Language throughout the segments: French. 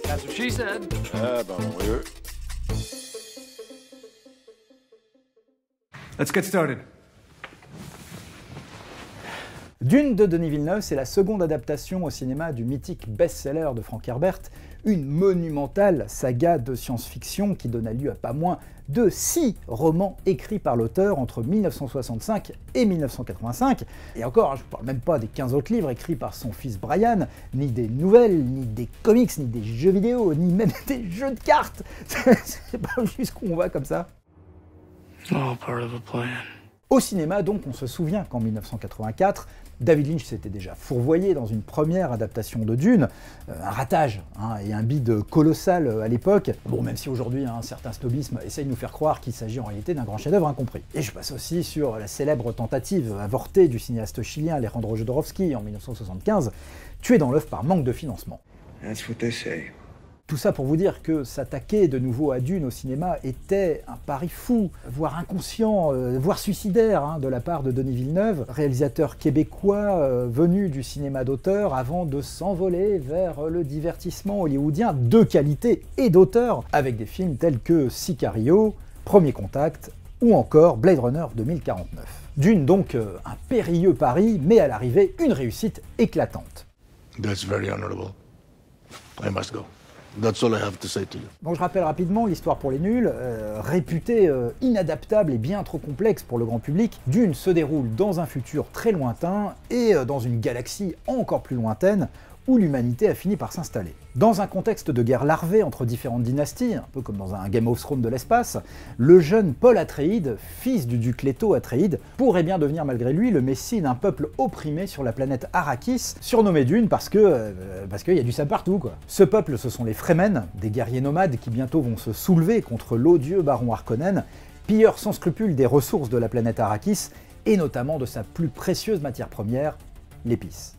That's what she said. Ah ben oui. Let's get started. Dune de Denis Villeneuve, c'est la seconde adaptation au cinéma du mythique best-seller de Frank Herbert, une monumentale saga de science-fiction qui donna lieu à pas moins de 6 romans écrits par l'auteur entre 1965 et 1985. Et encore, je ne parle même pas des 15 autres livres écrits par son fils Brian, ni des nouvelles, ni des comics, ni des jeux vidéo, ni même des jeux de cartes. C'est pas jusqu'où on va comme ça. All part of a plan. Au cinéma, donc, on se souvient qu'en 1984, David Lynch s'était déjà fourvoyé dans une première adaptation de Dune, un ratage et un bide colossal à l'époque. Bon, même si aujourd'hui un certain snobisme essaye de nous faire croire qu'il s'agit en réalité d'un grand chef-d'œuvre incompris. Et je passe aussi sur la célèbre tentative avortée du cinéaste chilien Alejandro Jodorowsky en 1975, tué dans l'œuf par manque de financement. That's what they say. Tout ça pour vous dire que s'attaquer de nouveau à Dune au cinéma était un pari fou, voire inconscient, voire suicidaire de la part de Denis Villeneuve, réalisateur québécois venu du cinéma d'auteur avant de s'envoler vers le divertissement hollywoodien de qualité et d'auteur, avec des films tels que Sicario, Premier Contact ou encore Blade Runner 2049. Dune donc un périlleux pari, mais à l'arrivée une réussite éclatante. That's very honorable. I must go. That's all I have to say to you. Donc je rappelle rapidement l'histoire pour les nuls, réputée inadaptable et bien trop complexe pour le grand public. Dune se déroule dans un futur très lointain et dans une galaxie encore plus lointaine où l'humanité a fini par s'installer. Dans un contexte de guerre larvée entre différentes dynasties, un peu comme dans un Game of Thrones de l'espace, le jeune Paul Atreides, fils du duc Leto Atreides, pourrait bien devenir malgré lui le messie d'un peuple opprimé sur la planète Arrakis, surnommé Dune parce qu'il y a du sable partout, quoi. Ce peuple, ce sont les Fremen, des guerriers nomades qui bientôt vont se soulever contre l'odieux baron Harkonnen, pilleurs sans scrupule des ressources de la planète Arrakis, et notamment de sa plus précieuse matière première, l'épice.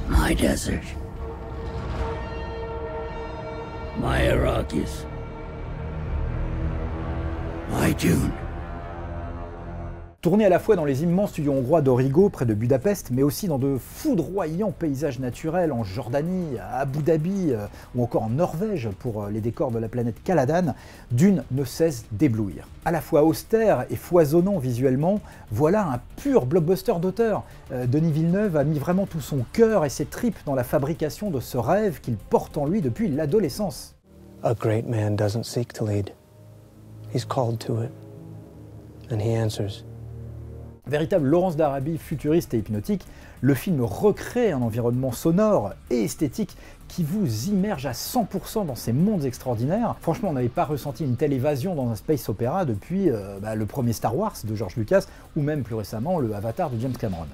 My desert. My Arrakis. My Dune. Tourné à la fois dans les immenses studios hongrois d'Origo, près de Budapest, mais aussi dans de foudroyants paysages naturels en Jordanie, à Abu Dhabi ou encore en Norvège pour les décors de la planète Caladan, Dune ne cesse d'éblouir. À la fois austère et foisonnant visuellement, voilà un pur blockbuster d'auteur. Denis Villeneuve a mis vraiment tout son cœur et ses tripes dans la fabrication de ce rêve qu'il porte en lui depuis l'adolescence. A great man doesn't seek to lead. He's called to it. And he answers. Véritable Laurence d'Arabie futuriste et hypnotique, le film recrée un environnement sonore et esthétique qui vous immerge à 100% dans ces mondes extraordinaires. Franchement, on n'avait pas ressenti une telle évasion dans un space opéra depuis le premier Star Wars de George Lucas, ou même plus récemment le Avatar de James Cameron.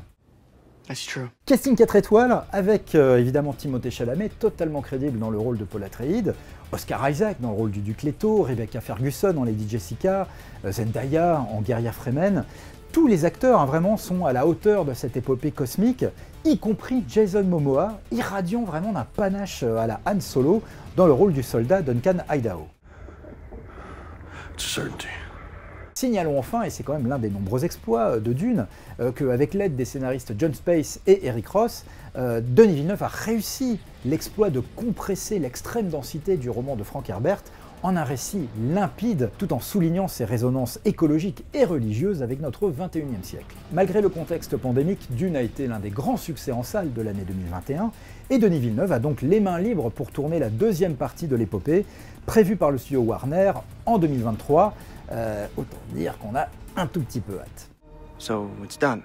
That's true. Casting 4 étoiles, avec évidemment Timothée Chalamet, totalement crédible dans le rôle de Paul Atreides, Oscar Isaac dans le rôle du duc Leto, Rebecca Ferguson en Lady Jessica, Zendaya en guerrière Fremen. Tous les acteurs vraiment sont à la hauteur de cette épopée cosmique, y compris Jason Momoa, irradiant vraiment d'un panache à la Han Solo dans le rôle du soldat Duncan Idaho. It's a certainty. Signalons enfin, et c'est quand même l'un des nombreux exploits de Dune, qu'avec l'aide des scénaristes John Space et Eric Ross, Denis Villeneuve a réussi l'exploit de compresser l'extrême densité du roman de Frank Herbert en un récit limpide, tout en soulignant ses résonances écologiques et religieuses avec notre 21e siècle. Malgré le contexte pandémique, Dune a été l'un des grands succès en salle de l'année 2021, et Denis Villeneuve a donc les mains libres pour tourner la deuxième partie de l'épopée, prévue par le studio Warner en 2023. Autant dire qu'on a un tout petit peu hâte. So it's done.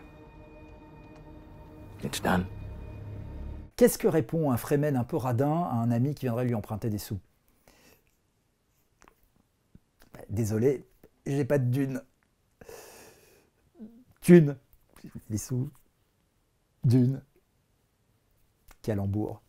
It's done. Qu'est-ce que répond un Fremen un peu radin à un ami qui viendrait lui emprunter des sous? Désolé, j'ai pas de dune. Dune. Des sous. Dune. Calembour.